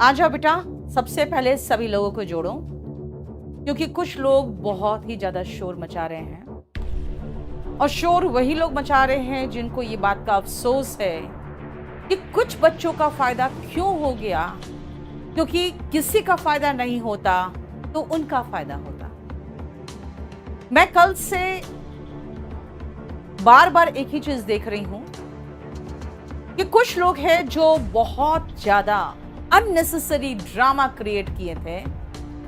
आ जाओ बेटा, सबसे पहले सभी लोगों को जोड़ो, क्योंकि कुछ लोग बहुत ही ज्यादा शोर मचा रहे हैं। और शोर वही लोग मचा रहे हैं जिनको ये बात का अफसोस है कि कुछ बच्चों का फायदा क्यों हो गया, क्योंकि किसी का फायदा नहीं होता तो उनका फायदा होता। मैं कल से बार बार एक ही चीज देख रही हूं कि कुछ लोग हैं जो बहुत ज्यादा अननेसेसरी ड्रामा क्रिएट किए थे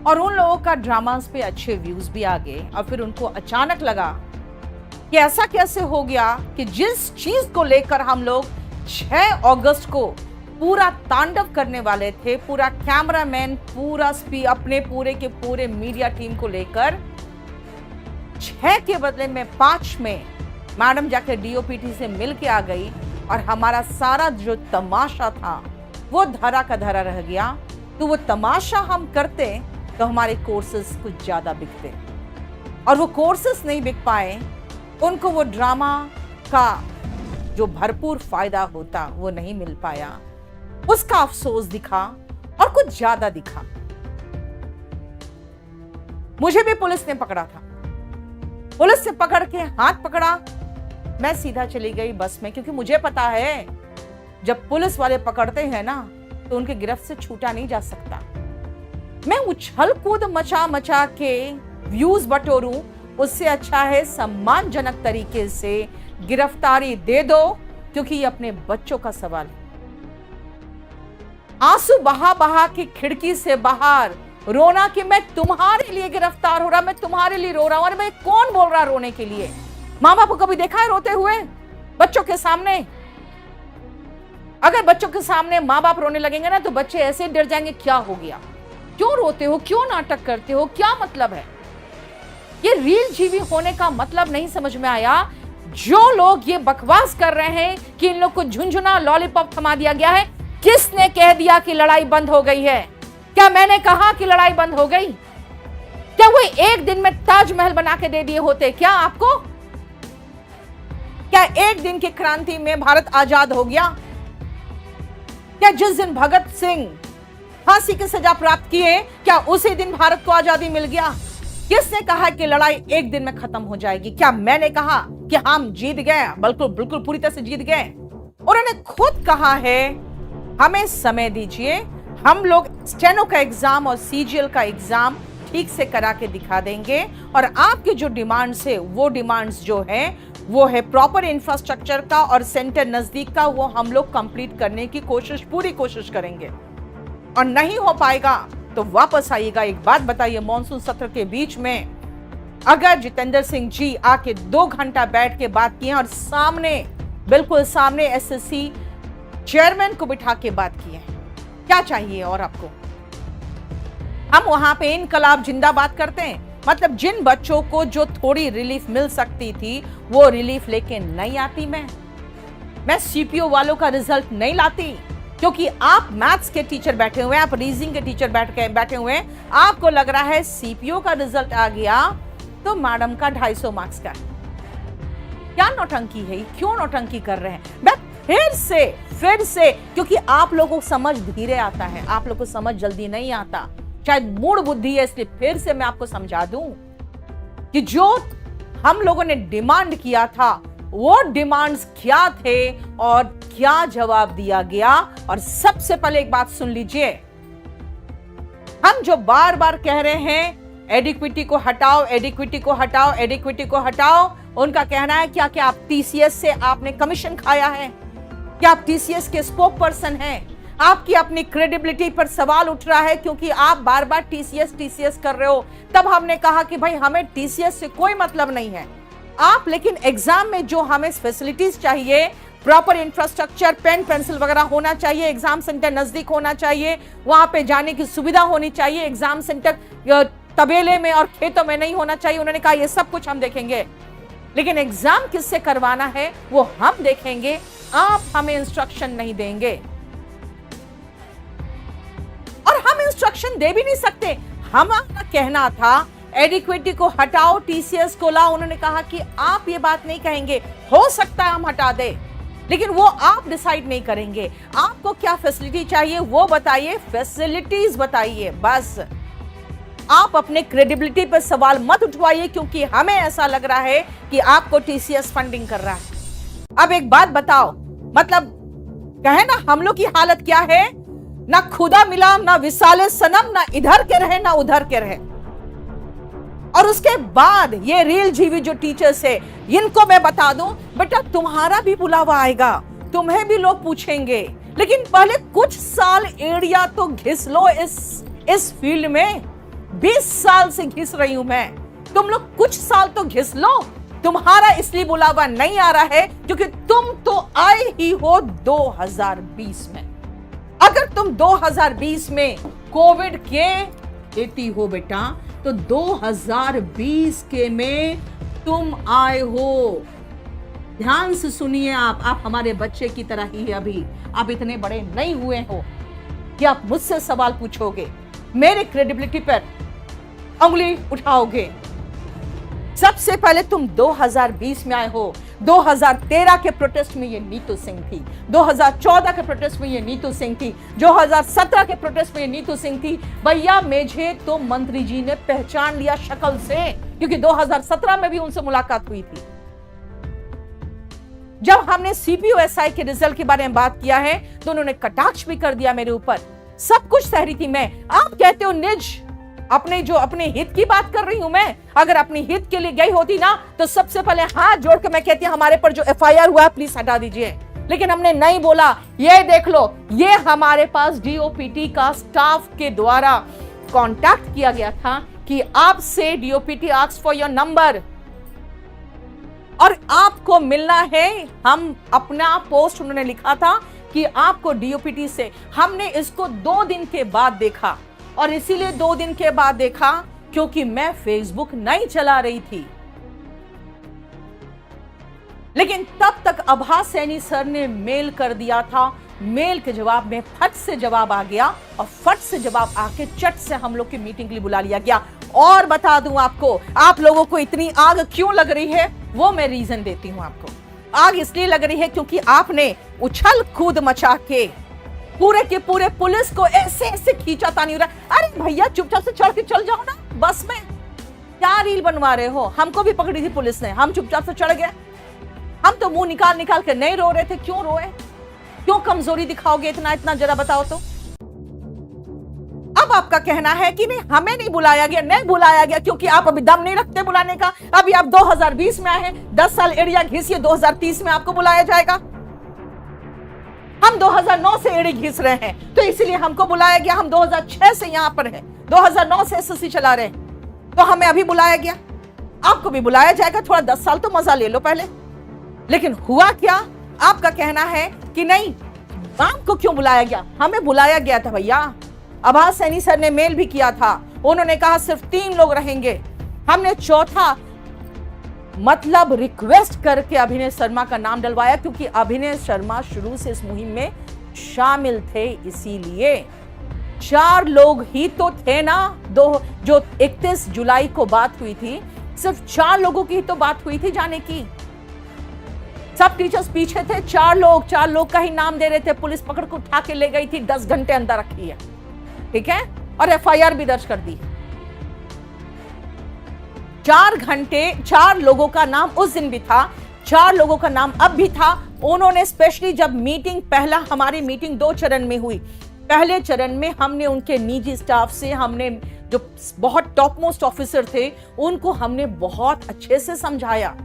और उन लोगों का ड्रामास पे अच्छे व्यूज भी आ गए, और फिर उनको अचानक लगा कि ऐसा कैसे हो गया कि जिस चीज को लेकर हम लोग 6 अगस्त को पूरा तांडव करने वाले थे, पूरा कैमरामैन पूरा अपने पूरे के पूरे मीडिया टीम को लेकर 6 के बदले में 5 में मैडम जाकर डीओपीटी से मिल के आ गई और हमारा सारा जो तमाशा था वो धरा का धरा रह गया। तो वो तमाशा हम करते तो हमारे कोर्सेज कुछ ज्यादा बिकते, और वो कोर्सेज नहीं बिक पाए, उनको वो ड्रामा का जो भरपूर फायदा होता वो नहीं मिल पाया। उसका अफसोस दिखा और कुछ ज्यादा दिखा। मुझे भी पुलिस ने पकड़ा था, पुलिस से पकड़ के हाथ पकड़ा, मैं सीधा चली गई बस में, क्योंकि मुझे पता है जब पुलिस वाले पकड़ते हैं ना तो उनके गिरफ्त से छूटा नहीं जा सकता। मैं उछल कूद मचा के व्यूज बटोरूं, उससे अच्छा है सम्मानजनक तरीके से गिरफ्तारी दे दो, क्योंकि ये अपने बच्चों का सवाल है। आंसू बहा बहा के खिड़की से बाहर रोना कि मैं तुम्हारे लिए गिरफ्तार हो रहा, मैं तुम्हारे लिए रो रहा हूं। अरे भाई, कौन बोल रहा रोने के लिए? माँ बाप को कभी देखा है रोते हुए बच्चों के सामने? अगर बच्चों के सामने माँ बाप रोने लगेंगे ना तो बच्चे ऐसे डर जाएंगे, क्या हो गया, क्यों रोते हो, क्यों नाटक करते हो, क्या मतलब है? ये रियल जीवी होने का मतलब नहीं समझ में आया। जो लोग ये बकवास कर रहे हैं कि इन लोग को झुनझुना लॉलीपॉप थमा दिया गया है, किसने कह दिया कि लड़ाई बंद हो गई है? क्या मैंने कहा कि लड़ाई बंद हो गई? क्या वो एक दिन में ताजमहल बना के दे दिए होते क्या आपको? क्या एक दिन की क्रांति में भारत आजाद हो गया? क्या जिस दिन भगत सिंह फांसी की सजा प्राप्त किए, क्या उसी दिन भारत को आजादी मिल गया? किसने कहा कि लड़ाई एक दिन में खत्म हो जाएगी? क्या मैंने कहा कि हम जीत गए? बिल्कुल बिल्कुल पूरी तरह से जीत गए। उन्होंने खुद कहा है हमें समय दीजिए, हम लोग स्टेनो का एग्जाम और सीजीएल का एग्जाम ठीक से करा के दिखा देंगे, और आपके जो डिमांड्स है वो डिमांड्स जो है वो है प्रॉपर इंफ्रास्ट्रक्चर का और सेंटर नजदीक का, वो हम लोग कंप्लीट करने की पूरी कोशिश करेंगे। और नहीं हो पाएगा तो वापस आइएगा। एक बात बताइए, मॉनसून सत्र के बीच में अगर जितेंद्र सिंह जी आके 2 घंटा बैठ के बात किए और सामने बिल्कुल सामने एसएससी चेयरमैन को बिठा के बात की है, क्या चाहिए और आपको? हम वहां पे इनकलाब जिंदाबाद करते हैं, मतलब जिन बच्चों को जो थोड़ी रिलीफ मिल सकती थी वो रिलीफ लेके नहीं आती। मैं सीपीओ वालों का रिजल्ट नहीं लाती, क्योंकि आप मैथ्स के टीचर बैठे हुए हैं, आप रीजनिंग के टीचर बैठे हुए हैं, आपको लग रहा है सीपीओ का रिजल्ट आ गया तो मैडम का 250 मार्क्स का। क्या नौटंकी है, क्यों नौटंकी कर रहे हैं? मैं फिर से क्योंकि आप लोगों को समझ धीरे आता है, आप लोगों को समझ जल्दी नहीं आता, शायद मूड बुद्धि है, इसलिए फिर से मैं आपको समझा दूं कि जो हम लोगों ने डिमांड किया था वो डिमांड्स क्या थे और क्या जवाब दिया गया। और सबसे पहले एक बात सुन लीजिए, हम जो बार बार कह रहे हैं एडिक्विटी को हटाओ, एडिक्विटी को हटाओ, एडिक्विटी को हटाओ, उनका कहना है क्या आप टीसीएस से आपने कमीशन खाया है? क्या आप टीसीएस के स्पोक पर्सन हैं? आपकी अपनी क्रेडिबिलिटी पर सवाल उठ रहा है क्योंकि आप बार बार टीसीएस कर रहे हो। तब हमने कहा कि भाई हमें टीसीएस से कोई मतलब नहीं है, आप लेकिन एग्जाम में जो हमें फैसिलिटीज चाहिए, प्रॉपर इंफ्रास्ट्रक्चर, पेन पेंसिल वगैरह होना चाहिए, एग्जाम सेंटर नजदीक होना चाहिए, वहां पे जाने की सुविधा होनी चाहिए, एग्जाम सेंटर तबेले में और खेतों में नहीं होना चाहिए। उन्होंने कहा ये सब कुछ हम देखेंगे, लेकिन एग्जाम किससे करवाना है वो हम देखेंगे, आप हमें इंस्ट्रक्शन नहीं देंगे। और हम इंस्ट्रक्शन दे भी नहीं सकते। हमारा कहना था एडिक्विटी को हटाओ, टीसीएस को लाओ। उन्होंने कहा कि आप ये बात नहीं कहेंगे, हो सकता है हम हटा दे, लेकिन वो आप डिसाइड नहीं करेंगे। आपको क्या फैसिलिटी चाहिए वो बताइए, फैसिलिटीज बताइए बस। आप अपने क्रेडिबिलिटी पर सवाल मत उठवाइए, क्योंकि हमें ऐसा लग रहा है कि आपको टीसीएस फंडिंग कर रहा है। अब एक बात बताओ, मतलब कहे ना हम लोग की हालत क्या है, ना खुदा मिला ना विसाले सनम, ना इधर के रहे ना उधर के रहे। और उसके बाद ये रियल जीवी जो टीचर्स है, इनको मैं बता दूं, बेटा तुम्हारा भी बुलावा आएगा, तुम्हें भी लोग पूछेंगे, लेकिन पहले कुछ साल एरिया तो घिस लो इस फील्ड में। 20 साल से घिस रही हूं मैं, तुम लोग कुछ साल तो घिस लो। तुम्हारा इसलिए बुलावा नहीं आ रहा है क्योंकि तुम तो आए ही हो 2020 में। अगर तुम 2020 में कोविड के देती हो बेटा, तो 2020 के में तुम आए हो। ध्यान से सुनिए, आप हमारे बच्चे की तरह ही है अभी। आप इतने बड़े नहीं हुए हो कि आप मुझसे सवाल पूछोगे, मेरे क्रेडिबिलिटी पर उंगली उठाओगे। सबसे पहले तुम 2020 में आए हो। 2013 के प्रोटेस्ट में ये नीतू सिंह थी, 2014 के प्रोटेस्ट में ये नीतू सिंह थी, 2017 के प्रोटेस्ट में ये नीतू सिंह थी। भैया मुझे तो मंत्री जी ने पहचान लिया शक्ल से, क्योंकि 2017 में भी उनसे मुलाकात हुई थी। जब हमने सीपीओएसआई के रिजल्ट के बारे में बात किया है तो उन्होंने कटाक्ष भी कर दिया मेरे ऊपर। सब कुछ सह रही थी मैं। आप कहते हो निज अपने हित की बात कर रही हूं मैं। अगर अपने हित के लिए गई होती ना, तो सबसे पहले हाथ जोड़ के मैं कहती हमारे पर जो एफआईआर हुआ प्लीज हटा दीजिए। लेकिन हमने नहीं बोला। ये देख लो, ये हमारे पास डीओपीटी का स्टाफ के द्वारा कांटेक्ट किया गया था कि आपसे DOPT asked for your number और आपको मिलना है। हम अपना पोस्ट उन्होंने लिखा था कि आपको डीओपीटी से। हमने इसको 2 दिन के बाद देखा, और इसीलिए 2 दिन के बाद देखा क्योंकि मैं फेसबुक नहीं चला रही थी। लेकिन तब तक आभास सैनी सर ने मेल कर दिया था। मेल के जवाब में फट से जवाब आ गया, और फट से जवाब आके चट से हम लोग की मीटिंग के लिए बुला लिया गया। और बता दूं आपको, आप लोगों को इतनी आग क्यों लग रही है वो मैं रीजन देती हूं आपको। आग इसलिए लग रही है क्योंकि आपने उछल कूद मचा के पूरे के पूरे पुलिस को ऐसे ऐसे खींचा तानी रहा। अरे भैया चुपचाप से चढ़ के चल जाओ ना बस में, क्या रील बनवा रहे हो। हमको भी पकड़ी थी पुलिस ने, हम चुपचाप से चढ़ गए। हम तो मुंह निकाल निकाल के नहीं रो रहे थे। क्यों रोए, क्यों कमजोरी दिखाओगे इतना इतना, जरा बताओ तो। अब आपका कहना है कि नहीं हमें नहीं बुलाया गया। नहीं बुलाया गया क्योंकि आप अभी दम नहीं रखते बुलाने का। अभी आप 2020 में आए हैं, 10 साल एरिया घिसिए, 2030 में आपको बुलाया जाएगा। हम 2009 से एड़ी घिस रहे हैं तो इसीलिए हमको बुलाया गया। हम 2006 से यहां पर हैं, 2009 से एसएससी चला रहे हैं, तो हमें अभी बुलाया गया। आपको भी बुलाया जाएगा। थोड़ा 10 साल तो मजा ले लो पहले। लेकिन हुआ क्या, आपका कहना है कि नहीं आपको क्यों बुलाया गया। हमें बुलाया गया था भैया। आभास सैनी सर ने मेल भी किया था, उन्होंने कहा सिर्फ 3 लोग रहेंगे। हमने चौथा मतलब रिक्वेस्ट करके अभिनय शर्मा का नाम डलवाया, क्योंकि अभिनय शर्मा शुरू से इस मुहिम में शामिल थे। इसीलिए 4 लोग ही तो थे ना। जो 31 जुलाई को बात हुई थी, सिर्फ 4 लोगों की ही तो बात हुई थी जाने की। सब टीचर्स पीछे थे। 4 लोग का ही नाम दे रहे थे। पुलिस पकड़ को उठा के ले गई थी, 10 घंटे अंदर रखी है, ठीक है, और एफआईआर भी दर्ज कर दी। 4 घंटे 4 लोगों का नाम उस दिन भी था, 4 लोगों का नाम अब भी था। उन्होंने स्पेशली जब मीटिंग, पहला हमारी मीटिंग 2 चरण में हुई। पहले चरण में हमने उनके निजी स्टाफ से, हमने जो बहुत टॉप मोस्ट ऑफिसर थे उनको हमने बहुत अच्छे से समझाया।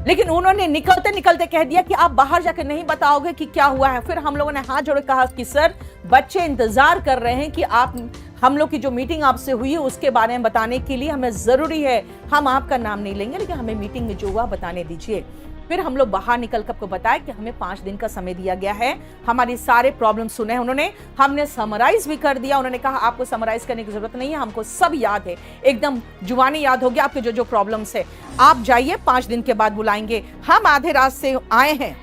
लेकिन उन्होंने निकलते निकलते कह दिया कि आप बाहर जाकर नहीं बताओगे कि क्या हुआ है। फिर हम लोगों ने हाथ जोड़े कहा कि सर बच्चे इंतजार कर रहे हैं कि आप, हम लोग की जो मीटिंग आपसे हुई है उसके बारे में बताने के लिए हमें जरूरी है। हम आपका नाम नहीं लेंगे, लेकिन हमें मीटिंग में जो हुआ बताने दीजिए। फिर हम लोग बाहर निकल कर आपको बताया कि हमें 5 दिन का समय दिया गया है। हमारी सारे प्रॉब्लम सुने उन्होंने, हमने समराइज भी कर दिया। उन्होंने कहा आपको समराइज करने की जरूरत नहीं है, हमको सब याद है, एकदम जुबानी याद हो गया आपके जो प्रॉब्लम्स है। आप जाइए, 5 दिन के बाद बुलाएंगे। हम आधे रात से आए हैं,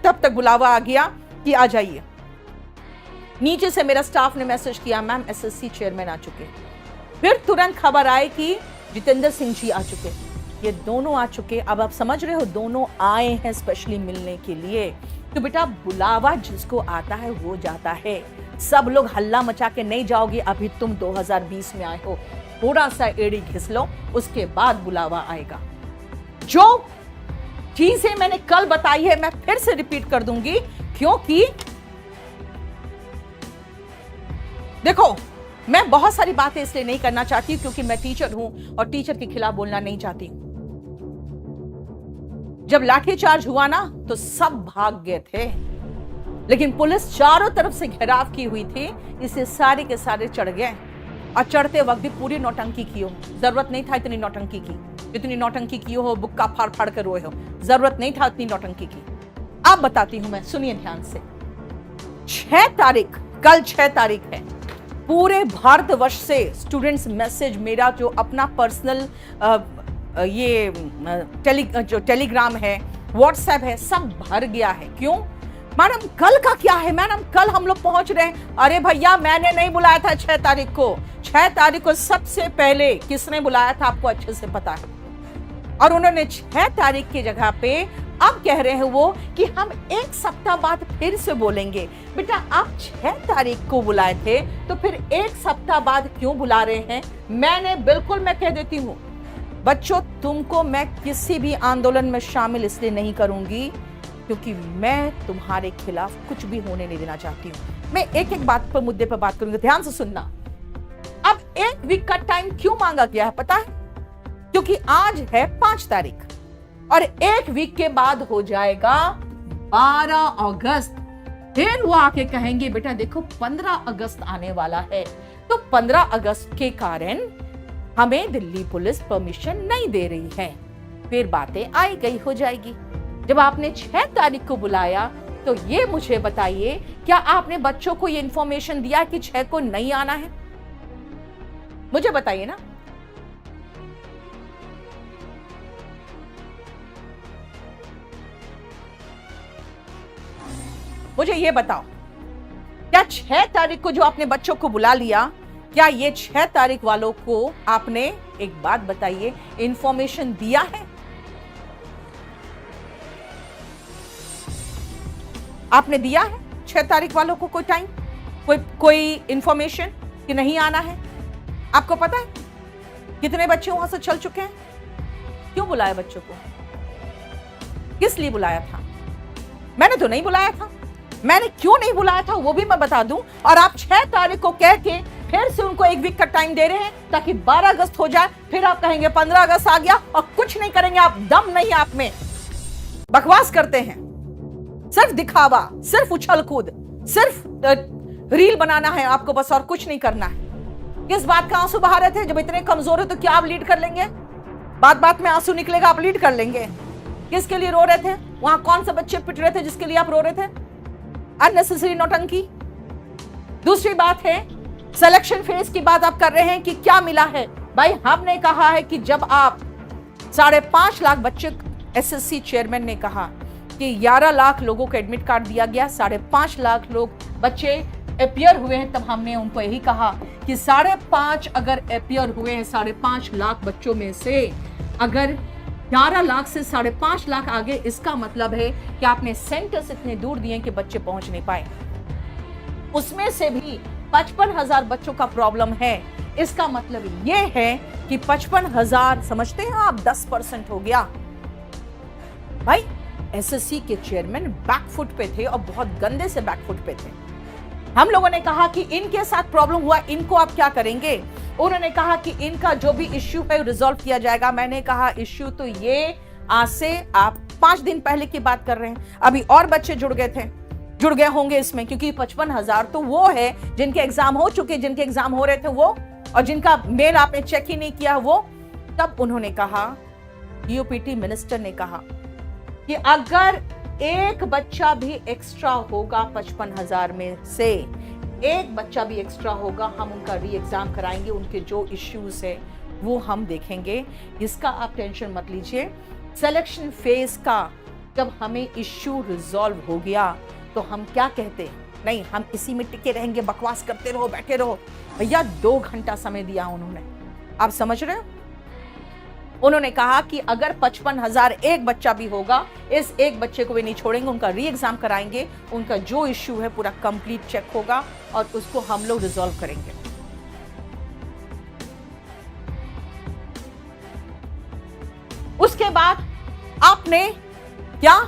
तब तक बुलावा आ गया कि आ जाइए। नीचे से मेरा स्टाफ ने मैसेज किया, मैम एसएससी चेयरमैन आ चुके। फिर तुरंत खबर आई कि जितेंद्र सिंह जी आ चुके। ये दोनों आ चुके। अब आप समझ रहे हो, दोनों आए हैं स्पेशली मिलने के लिए। तो बेटा बुलावा जिसको आता है वो जाता है। सब लोग हल्ला मचा के नहीं जाओगे, अभी तुम 2020 में आए हो, थोड़ा सा एड़ी घिस लो, उसके बाद बुलावा आएगा। जो चीजें मैंने कल बताई है मैं फिर से रिपीट कर दूंगी, क्योंकि देखो मैं बहुत सारी बातें इसलिए नहीं करना चाहती क्योंकि मैं टीचर हूं और टीचर के खिलाफ बोलना नहीं चाहती। जब लाठीचार्ज हुआ ना तो सब भाग गए थे, लेकिन पुलिस चारों तरफ से घेराव की हुई थी, इसे सारे के सारे चढ़ गए। और चढ़ते वक्त भी पूरी नौटंकी की हो, जरूरत नहीं था इतनी नौटंकी की, जितनी नौटंकी की हो, बुक्का फाड़ फाड़ कर रोए हो, जरूरत नहीं था इतनी नौटंकी की। अब बताती हूं मैं, सुनिए ध्यान से। 6 तारीख, कल 6 तारीख है, पूरे भारतवर्ष से स्टूडेंट्स मैसेज, मेरा जो अपना पर्सनल ये टेलीग्राम है, व्हाट्सएप है, सब भर गया है। क्यों मैडम, कल का क्या है मैडम, कल हम लोग पहुंच रहे हैं। अरे भैया मैंने नहीं बुलाया था 6 तारीख को। 6 तारीख को सबसे पहले किसने बुलाया था आपको अच्छे से पता है। और उन्होंने 6 तारीख की जगह पे अब कह रहे हैं वो कि हम 1 सप्ताह बाद फिर से बोलेंगे। बेटा आप 6 तारीख को बुलाए थे तो फिर 1 सप्ताह बाद क्यों बुला रहे हैं? मैं कह देती हूं बच्चों, तुमको मैं किसी भी आंदोलन में शामिल इसलिए नहीं करूंगी क्योंकि मैं तुम्हारे खिलाफ कुछ भी होने नहीं देना चाहती हूं। मैं एक एक बात पर, मुद्दे पर बात करूंगी, ध्यान से सुनना। अब 1 वीक का टाइम क्यों मांगा गया है पता है? क्योंकि आज है 5 तारीख और 1 वीक के बाद हो जाएगा 12 अगस्त। फिर वो आके कहेंगे बेटा देखो 15 अगस्त आने वाला है, तो 15 अगस्त के कारण हमें दिल्ली पुलिस परमिशन नहीं दे रही है। फिर बातें आई गई हो जाएगी। जब आपने 6 तारीख को बुलाया तो ये मुझे बताइए, क्या आपने बच्चों को ये इंफॉर्मेशन दिया कि 6 को नहीं आना है? मुझे बताइए ना। मुझे ये बताओ, क्या 6 तारीख को जो आपने बच्चों को बुला लिया, क्या ये 6 तारीख वालों को आपने, एक बात बताइए, इंफॉर्मेशन दिया है? आपने दिया है 6 तारीख वालों को कोई टाइम, कोई इंफॉर्मेशन कि नहीं आना है? आपको पता है कितने बच्चे वहां से चल चुके हैं? क्यों बुलाया बच्चों को? किस लिए बुलाया था? मैंने तो नहीं बुलाया था। मैंने क्यों नहीं बुलाया था वो भी मैं बता दूं। और आप 6 तारीख को कह के फिर से उनको 1 वीक का टाइम दे रहे हैं ताकि 12 अगस्त हो जाए। फिर आप कहेंगे 15 अगस्त आ गया और कुछ नहीं करेंगे। आप दम नहीं, आप में बकवास करते हैं, सिर्फ दिखावा, सिर्फ उछल कूद, सिर्फ रील बनाना है आपको बस, और कुछ नहीं करना है। किस बात का आंसू बहा रहे थे? जब इतने कमजोर हो तो क्या आप लीड कर लेंगे? बात बात में आंसू निकलेगा, आप लीड कर लेंगे। किसके लिए रो रहे थे? वहां कौन से बच्चे पिट रहे थे जिसके लिए आप रो रहे थे? अननेसेसरी नौटंकी। दूसरी बात है, सिलेक्शन फेज की बात आप कर रहे हैं कि क्या मिला है। भाई हमने कहा है कि जब आप 5.5 लाख बच्चे, एसएससी चेयरमैन ने कहा कि 11 लाख लोगों को एडमिट कार्ड दिया गया, 5.5 लाख लोग बच्चे अपियर हुए हैं, तब हमने उनको यही कहा कि 5.5 अगर अपियर हुए हैं 5.5 लाख बच्चों में से, अगर 11 लाख से 5.5 लाख आगे, इसका मतलब है कि आपने सेंटर्स इतने दूर दिए कि बच्चे पहुंच नहीं पाए। उसमें से भी 55,000 बच्चों का प्रॉब्लम है। इसका मतलब यह है कि 55,000, समझते हैं आप, 10% हो गया। भाई एसएससी के चेयरमैन बैकफुट पे थे और बहुत गंदे से बैकफुट पे थे। हम लोगों ने कहा कि इनके साथ प्रॉब्लम हुआ, इनको आप क्या करेंगे? उन्होंने कहा कि इनका जो भी इश्यू है रिजॉल्व किया जाएगा। मैंने कहा इश्यू तो ये आज से आप 5 दिन पहले की बात कर रहे हैं, अभी और बच्चे जुड़ गए होंगे इसमें, क्योंकि 55,000 तो वो है जिनके एग्जाम हो चुके, जिनके एग्जाम हो रहे थे वो, और जिनका मेल आपने चेक ही नहीं किया वो। तब उन्होंने कहा, डीओपीटी मिनिस्टर ने कहा कि अगर एक बच्चा भी एक्स्ट्रा होगा 55,000 में से, एक बच्चा भी एक्स्ट्रा होगा, हम उनका री एग्जाम कराएंगे, उनके जो इश्यूज है वो हम देखेंगे। इसका आप टेंशन मत लीजिए। सिलेक्शन फेज का जब हमें इश्यू रिजॉल्व हो गया तो हम क्या कहते, नहीं हम इसी में टिके रहेंगे, बकवास करते रहो, बैठे रहो। भैया 2 घंटा समय दिया उन्होंने, आप समझ रहे हो? उन्होंने कहा कि अगर 55,000 एक बच्चा भी होगा, इस एक बच्चे को भी नहीं छोड़ेंगे, उनका री एग्जाम कराएंगे, उनका जो इश्यू है पूरा कंप्लीट चेक होगा और उसको हम लोग रिजॉल्व करेंगे। उसके बाद आपने क्या,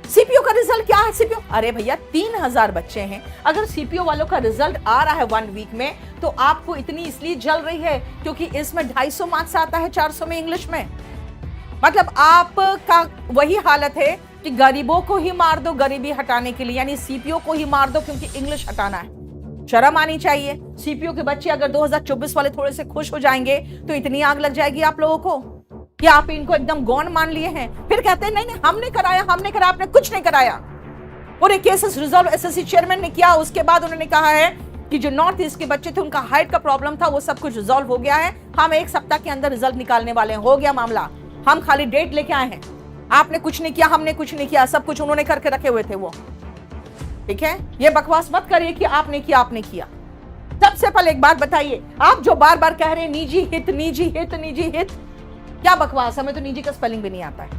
सीपीओ का रिजल्ट क्या है? सीपीओ, अरे भैया 3,000 बच्चे हैं, अगर सीपीओ वालों का रिजल्ट आ रहा है 1 वीक में, तो आपको इतनी इसलिए जल रही है क्योंकि इसमें 250 मार्क्स आता है 400 में इंग्लिश में। मतलब आपका वही हालत है कि गरीबों को ही मार दो गरीबी हटाने के लिए, यानी सीपीओ को ही मार दो क्योंकि इंग्लिश हटाना है। शर्म आनी चाहिए। सीपीओ के बच्चे अगर 2024 वाले थोड़े से खुश हो जाएंगे तो इतनी आग लग जाएगी आप लोगों को कि आप इनको एकदम गौन मान लिए हैं। फिर कहते हैं नहीं नहीं हमने कराया, आपने कुछ नहीं कराया। पूरे केसेस रिजॉल्व एसएससी चेयरमैन ने किया। उसके बाद उन्होंने कहा है कि जो नॉर्थ ईस्ट के बच्चे थे उनका हाइट का प्रॉब्लम था, वो सब कुछ रिजॉल्व हो गया है, हम 1 सप्ताह के अंदर रिजल्ट निकालने वाले हैं। हो गया मामला, हम खाली डेट लेके आए हैं। आपने कुछ नहीं किया, हमने कुछ नहीं किया, सब कुछ उन्होंने करके रखे हुए थे वो। ठीक है, ये बकवास मत करिए कि आपने किया, आपने किया। सबसे पहले एक बात बताइए, आप जो बार बार कह रहे हैं निजी हित, निजी हित, निजी हित, क्या बकवास? हमें तो निजी का स्पेलिंग भी नहीं आता है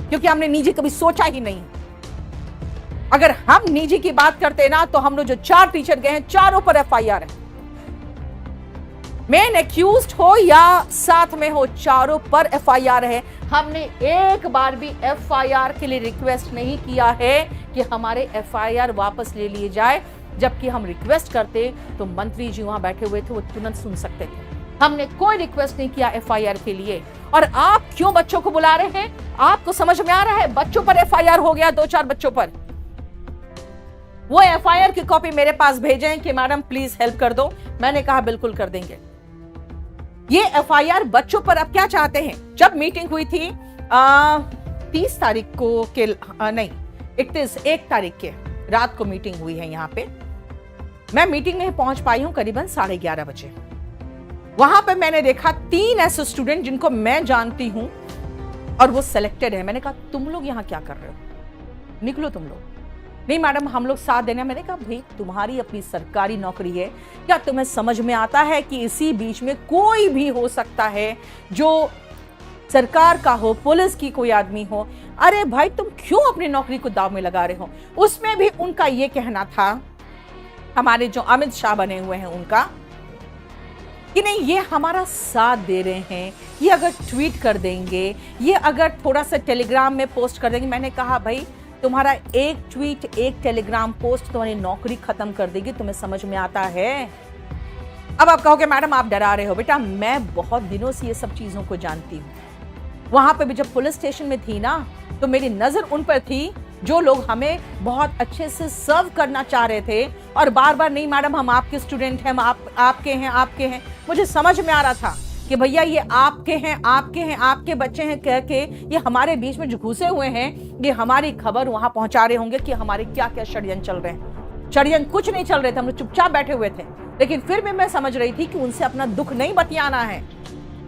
क्योंकि हमने निजी कभी सोचा ही नहीं। अगर हम निजी की बात करते ना तो हम लोग जो 4 टीचर गए हैं, चारों पर एफआईआर है। मेन एक्यूज्ड हो या साथ में हो, चारों पर एफआईआर है। हमने एक बार भी एफआईआर के लिए रिक्वेस्ट नहीं किया है कि हमारे एफआईआर वापस ले लिए जाए। जबकि हम रिक्वेस्ट करते तो मंत्री जी वहां बैठे हुए थे, वो तुरंत सुन सकते थे। हमने कोई रिक्वेस्ट नहीं किया एफआईआर के लिए। और आप क्यों बच्चों को बुला रहे हैं? आपको समझ में आ रहा है बच्चों पर एफआईआर हो गया, 2-4 बच्चों पर। वो एफआईआर की कॉपी मेरे पास भेजें कि मैडम प्लीज हेल्प कर दो। मैंने कहा बिल्कुल कर देंगे। ये एफआईआर बच्चों पर अब क्या चाहते हैं? जब मीटिंग हुई थी 30 तारीख को के नहीं 1 तारीख के रात को मीटिंग हुई है यहाँ पे। मैं मीटिंग में पहुंच पाई हूं करीबन 11:30 बजे। वहां पे मैंने देखा 3 ऐसे स्टूडेंट जिनको मैं जानती हूं और वो सिलेक्टेड है। मैंने कहा तुम लोग यहाँ क्या कर रहे हो, निकलो तुम लोग। नहीं मैडम हम लोग साथ देने। मैंने कहा भाई तुम्हारी अपनी सरकारी नौकरी है, क्या तुम्हें समझ में आता है कि इसी बीच में कोई भी हो सकता है जो सरकार का हो, पुलिस की कोई आदमी हो। अरे भाई तुम क्यों अपनी नौकरी को दाव में लगा रहे हो? उसमें भी उनका ये कहना था, हमारे जो अमित शाह बने हुए हैं उनका, कि नहीं ये हमारा साथ दे रहे हैं, ये अगर ट्वीट कर देंगे, ये अगर थोड़ा सा टेलीग्राम में पोस्ट कर देंगे। मैंने कहा भाई तुम्हारा एक ट्वीट, एक टेलीग्राम पोस्ट तुम्हारी नौकरी खत्म कर देगी, तुम्हें समझ में आता है? अब आप कहोगे मैडम आप डरा रहे हो। बेटा मैं बहुत दिनों से ये सब चीजों को जानती हूँ। वहां पे भी जब पुलिस स्टेशन में थी ना, तो मेरी नजर उन पर थी जो लोग हमें बहुत अच्छे से सर्व करना चाह रहे थे और बार बार नहीं मैडम हम आपके स्टूडेंट हैं, हम आपके हैं, आपके हैं। मुझे समझ में आ रहा था कि भैया ये आपके हैं, आपके हैं, आपके बच्चे हैं कह के ये हमारे बीच में जो घुसे हुए हैं, ये हमारी खबर वहां पहुंचा रहे होंगे कि हमारे क्या क्या षड्यंत्र चल रहे हैं। षड्यंत्र कुछ नहीं चल रहे थे, हम लोग चुपचाप बैठे हुए थे। लेकिन फिर भी मैं समझ रही थी कि उनसे अपना दुख नहीं बतियाना है,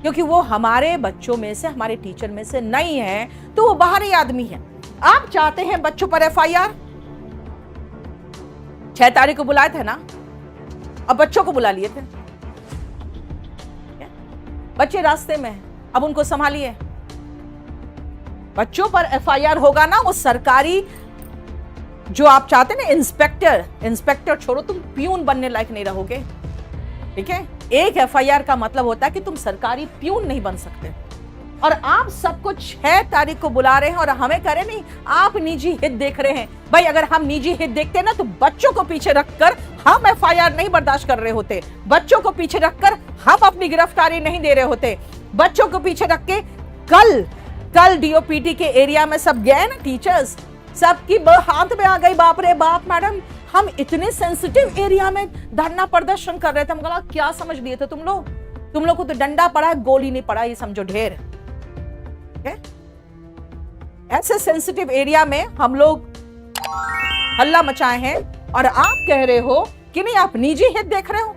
क्योंकि वो हमारे बच्चों में से, हमारे टीचर में से नहीं है, तो वो बाहरी आदमी है। आप चाहते हैं बच्चों पर एफआईआर? 6 तारीख को बुलाए थे ना, अब बच्चों को बुला लिए थे। बच्चे रास्ते में, अब उनको संभालिए। बच्चों पर एफआईआर होगा ना, वो सरकारी जो आप चाहते हैं ना, इंस्पेक्टर छोड़ो, तुम प्यून बनने लायक नहीं रहोगे। ठीक है, एक एफआईआर का मतलब होता है कि तुम सरकारी प्यून नहीं बन सकते। और आप सबको 6 तारीख को बुला रहे हैं और हमें कह रहे नहीं आप निजी हित देख रहे हैं। भाई अगर हम निजी हित देखते ना तो बच्चों को पीछे रखकर हम एफआईआर नहीं बर्दाश्त कर रहे होते, बच्चों को पीछे रखकर हम अपनी गिरफ्तारी नहीं दे रहे होते, बच्चों को पीछे रख के कल डीओपीटी के एरिया में सब गए ना टीचर्स, सबकी हाथ में आ गई बाप रे बाप मैडम हम इतने सेंसिटिव एरिया में धरना प्रदर्शन कर रहे थे। हम क्या समझ लिए थे तुम लोग को तो डंडा पड़ा है, गोली नहीं पड़ा, ये समझो ढेर। ऐसे सेंसिटिव एरिया में हम लोग हल्ला मचाए हैं और आप कह रहे हो कि नहीं आप निजी हित देख रहे हो।